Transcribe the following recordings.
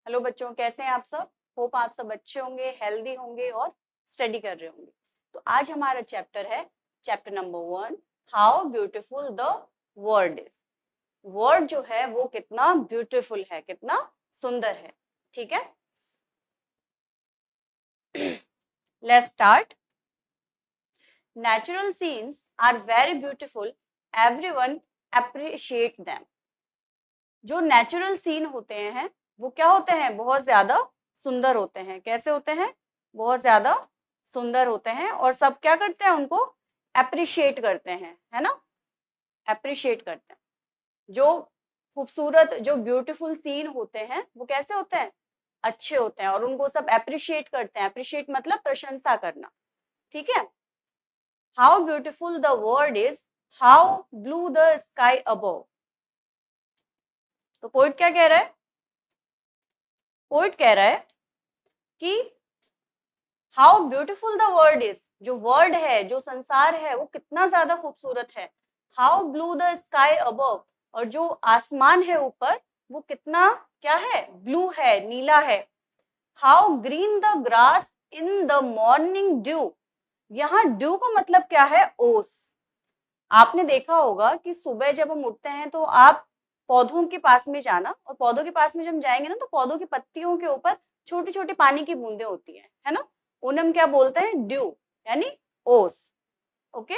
Hello बच्चों, कैसे हैं आप सब? होप आप सब अच्छे होंगे, हेल्दी होंगे और स्टडी कर रहे होंगे। तो आज हमारा चैप्टर है chapter number 1, how beautiful the world is. World जो है वो कितना ब्यूटीफुल है, कितना सुंदर है। ठीक है, let's start. Natural scenes are very beautiful, everyone appreciate them. जो नेचुरल सीन होते हैं वो क्या होते हैं? बहुत ज्यादा सुंदर होते हैं। कैसे होते हैं? बहुत ज्यादा सुंदर होते हैं और सब क्या करते हैं? उनको अप्रिशिएट करते हैं, है ना? अप्रिशिएट करते हैं। जो खूबसूरत, जो ब्यूटीफुल सीन होते हैं वो कैसे होते हैं? अच्छे होते हैं और उनको सब अप्रिशिएट करते हैं। अप्रिशिएट मतलब प्रशंसा करना। ठीक है। How beautiful the world is, how blue the sky above. तो पोइट क्या कह रहा है? पोइट कह रहा है कि how beautiful the world is, जो वर्ल्ड है, जो संसार है वो कितना ज्यादा खूबसूरत है। How blue the sky above, और जो आसमान है ऊपर वो कितना क्या है? ब्लू है, नीला है। How green the grass in the morning due. यहाँ ड्यू का मतलब क्या है? ओस। आपने देखा होगा कि सुबह जब हम उठते हैं तो आप पौधों के पास में जाना, और पौधों के पास में जब जाएंगे ना तो पौधों की पत्तियों के ऊपर छोटी छोटी पानी की बूंदें होती है ना? उन्हें हम क्या बोलते हैं? ड्यू, यानी ओस। Okay.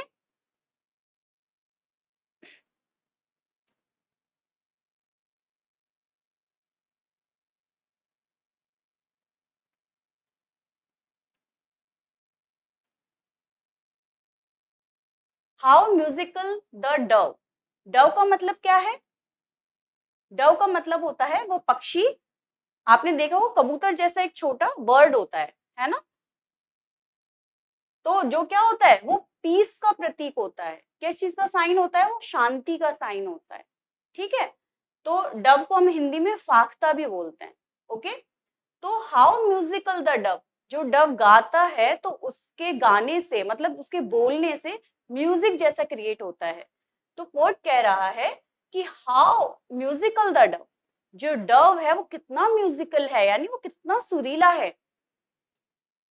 How musical the Dove. Dove का मतलब क्या है? डव का मतलब होता है वो पक्षी। आपने देखा वो कबूतर जैसा एक छोटा बर्ड होता है ना? तो जो क्या होता है वो पीस का प्रतीक होता है। किस चीज का साइन होता है? वो शांति का साइन होता है। ठीक है। तो डव को हम हिंदी में फाख्ता भी बोलते हैं। ओके। तो हाउ म्यूजिकल द डव, जो डव गाता है तो उसके गाने से, मतलब उसके बोलने से म्यूजिक जैसा क्रिएट होता है। तो पोएट कह रहा है कि हाउ म्यूजिकल द डव, जो डव है वो कितना म्यूजिकल है, यानी वो कितना सुरीला है।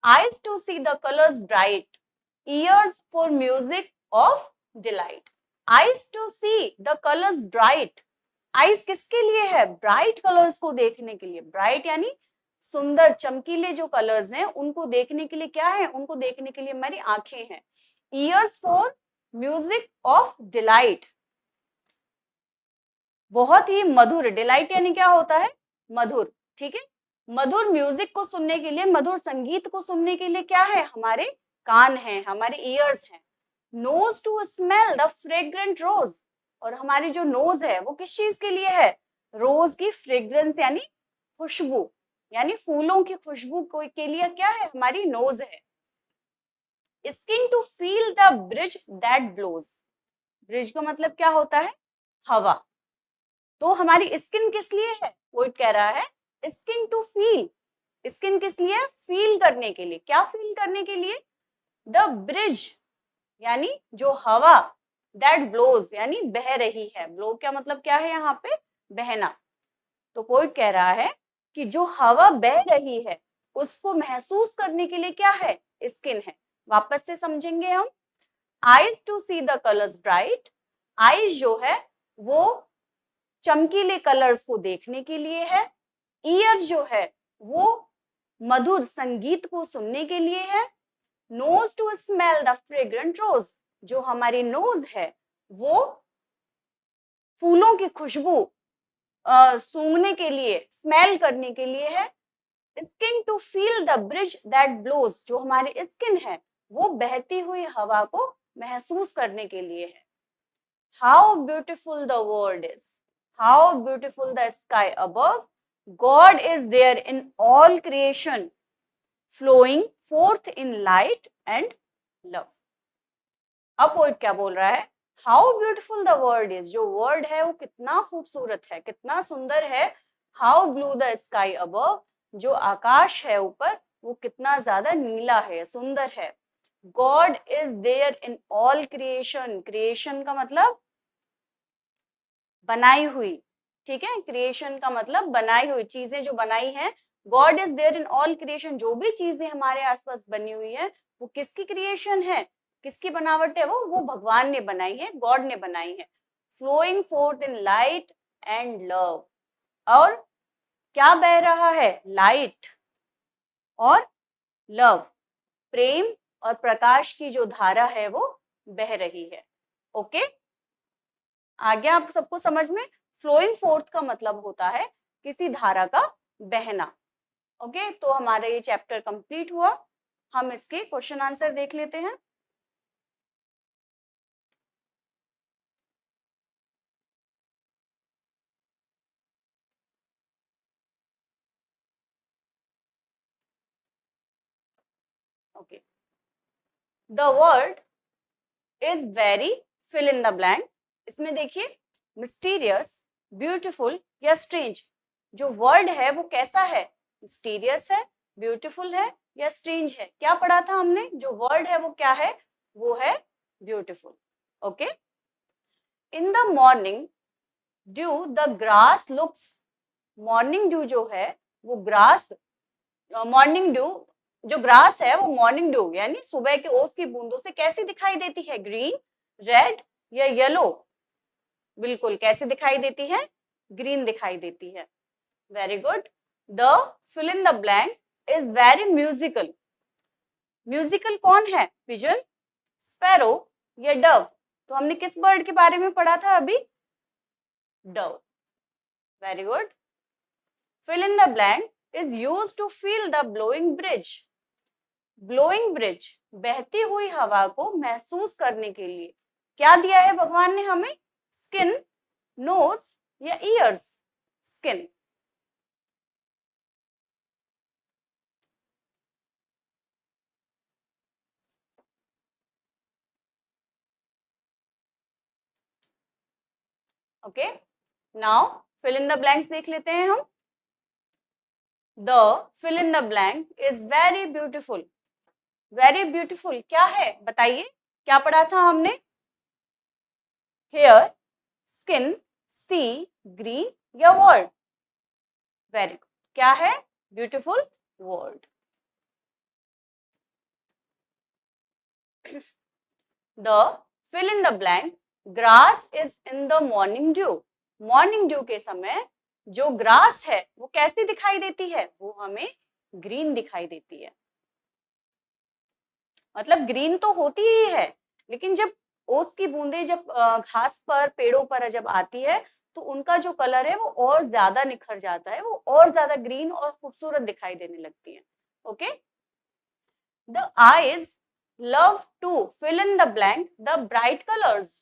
Eyes to see the colors bright, ears for music of delight. Eyes to see the colors bright. Eyes किसके लिए है? ब्राइट कलर्स को देखने के लिए। ब्राइट यानी सुंदर, चमकीले जो कलर्स हैं उनको देखने के लिए क्या है? उनको देखने के लिए हमारी आंखें हैं। Ears for music of delight. बहुत ही मधुर। डिलाइट यानी क्या होता है? मधुर। ठीक है। मधुर म्यूजिक को सुनने के लिए, मधुर संगीत को सुनने के लिए क्या है? हमारे कान हैं, हमारे ईयर्स हैं। Nose to smell the fragrant rose, और हमारी जो नोज है वो किस चीज के लिए है? रोज की फ्रेग्रेंस यानी खुशबू, यानी फूलों की खुशबू के लिए क्या है? हमारी नोज है। Skin to feel the breeze that blows. Breeze का मतलब क्या होता है? हवा। तो हमारी स्किन किस लिए है? पोइट कह रहा है स्किन टू फील। स्किन किस लिए? फील करने के लिए। क्या फील करने के लिए? द ब्रिज यानी जो हवा, दैट ब्लोज यानी बह रही है। ब्लो क्या मतलब क्या है यहाँ पे? बहना। तो पोइट कह रहा है कि जो हवा बह रही है उसको महसूस करने के लिए क्या है? स्किन है। वापस से समझेंगे हम। Eyes to see the colours bright. Eyes जो है वो चमकीले कलर्स को देखने के लिए है। ईयर जो है वो मधुर संगीत को सुनने के लिए है। Nose to smell the fragrant rose, जो हमारी नोज है वो फूलों की खुशबू सूंघने के लिए, स्मेल करने के लिए है। Skin to feel the breeze that blows, जो हमारी स्किन है वो बहती हुई हवा को महसूस करने के लिए है। How beautiful the world is, how beautiful the sky above, God is there in all creation, flowing forth in light and love. अब पोएट क्या बोल रहा है? How beautiful the world is, जो वर्ल्ड है वो कितना खूबसूरत है, कितना सुंदर है। How blue the sky above, जो आकाश है ऊपर वो कितना ज्यादा नीला है, सुंदर है। God is there in all creation. Creation का मतलब बनाई हुई, ठीक है, क्रिएशन का मतलब बनाई हुई चीजें जो बनाई है। God is there in all creation, जो भी चीजें हमारे आसपास बनी हुई है वो किसकी क्रिएशन है, किसकी बनावट है, वो भगवान ने बनाई है, गॉड ने बनाई है। Flowing forth in light and love, और क्या बह रहा है, लाइट और लव, प्रेम और प्रकाश की जो धारा है वो बह रही है। ओके, आ गया आप सबको समझ में? फ्लोइंग फोर्थ का मतलब होता है किसी धारा का बहना। ओके, तो हमारा ये चैप्टर कंप्लीट हुआ। हम इसके क्वेश्चन आंसर देख लेते हैं। Okay, the word is very, fill in the blank. इसमें देखिए, मिस्टीरियस, ब्यूटीफुल या स्ट्रेंज, जो वर्ड है वो कैसा है, मिस्टीरियस है, ब्यूटीफुल है या स्ट्रेंज है। क्या पढ़ा था हमने, जो वर्ड है वो क्या है, वो है beautiful. Okay, in the morning due the grass looks, morning due जो है वो ग्रास, मॉर्निंग ड्यू जो ग्रास है वो मॉर्निंग ड्यू यानी सुबह के ओस की बूंदों से कैसी दिखाई देती है, ग्रीन, रेड या येलो। बिल्कुल, कैसे दिखाई देती है, ग्रीन दिखाई देती है। Very good. The fill in the blank is very musical, musical कौन है, पिजन, स्पैरो या डव। तो हमने किस बर्ड के बारे में पढ़ा था अभी, dove. Very good. Fill in the blank is used to feel the blowing bridge, blowing bridge बहती हुई हवा को महसूस करने के लिए क्या दिया है भगवान ने हमें, स्किन, नोज या ears, skin. Okay, now fill in the blanks देख लेते हैं हम। The fill in the blank is very beautiful, very beautiful क्या है बताइए, क्या पढ़ा था हमने, हेयर, स्किन, सी, ग्रीन या वर्ड। वेरी गुड, क्या है, beautiful word. The fill in the blank grass is in the morning dew, morning dew के समय जो ग्रास है वो कैसी दिखाई देती है, वो हमें ग्रीन दिखाई देती है। मतलब ग्रीन तो होती ही है, लेकिन जब ओस की बूंदें जब घास पर, पेड़ों पर जब आती है तो उनका जो कलर है वो और ज्यादा निखर जाता है, वो और ज्यादा ग्रीन और खूबसूरत दिखाई देने लगती है। Okay, the eyes love to fill in the blank the bright colours,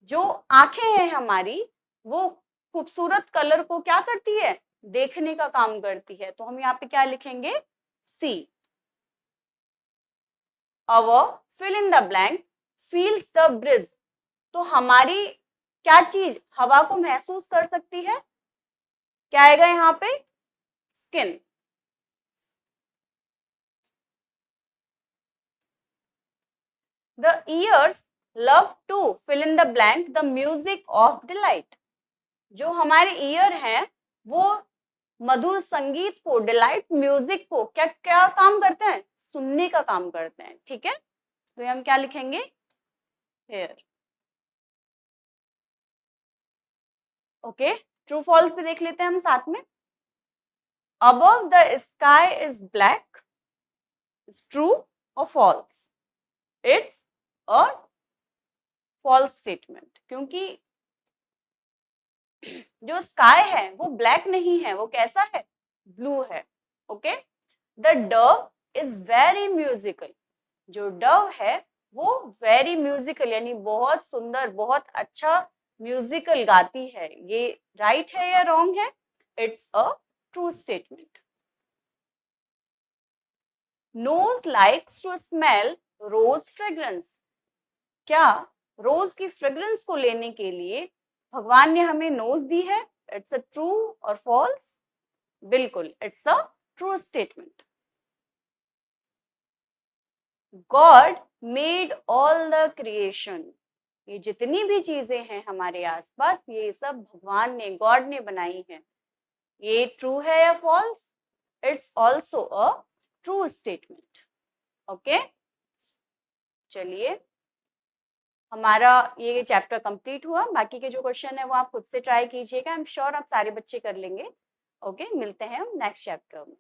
जो आंखें हैं हमारी वो खूबसूरत कलर को क्या करती है, देखने का काम करती है। तो हम यहाँ पे क्या लिखेंगे, C. Our fill in the blank fills the bridge, तो हमारी क्या चीज हवा को महसूस कर सकती है, क्या आएगा यहाँ पे, skin. The ears love to fill in the blank the music of delight, जो हमारे ईयर हैं वो मधुर संगीत को, डिलाइट म्यूजिक को क्या क्या काम करते हैं, सुनने का काम करते हैं। ठीक है, तो हम क्या लिखेंगे, हेयर। ओके, ट्रू फॉल्स भी देख लेते हैं हम साथ में। Above the sky is black, is true और false, it's a false statement, क्योंकि जो स्काई है वो ब्लैक नहीं है, वो कैसा है, ब्लू है। Okay, the Dove is very musical, जो डव है वो वेरी म्यूजिकल यानी बहुत सुंदर, बहुत अच्छा म्यूजिकल गाती है। ये राइट है या रॉन्ग है, it's a true statement. Nose likes to smell rose fragrance, क्या रोज की फ्रेग्रेंस को लेने के लिए भगवान ने हमें नोज दी है, इट्स अ ट्रू और फॉल्स, बिल्कुल it's a true statement. God made all the creation, ये जितनी भी चीजें हैं हमारे आसपास, ये सब भगवान ने, गॉड ने बनाई हैं। ये ट्रू है या false? It's also a true statement. Okay, चलिए हमारा ये चैप्टर कंप्लीट हुआ। बाकी के जो क्वेश्चन है वो आप खुद से ट्राई कीजिएगा, आई एम श्योर आप सारे बच्चे कर लेंगे। ओके, मिलते हैं हम नेक्स्ट चैप्टर में।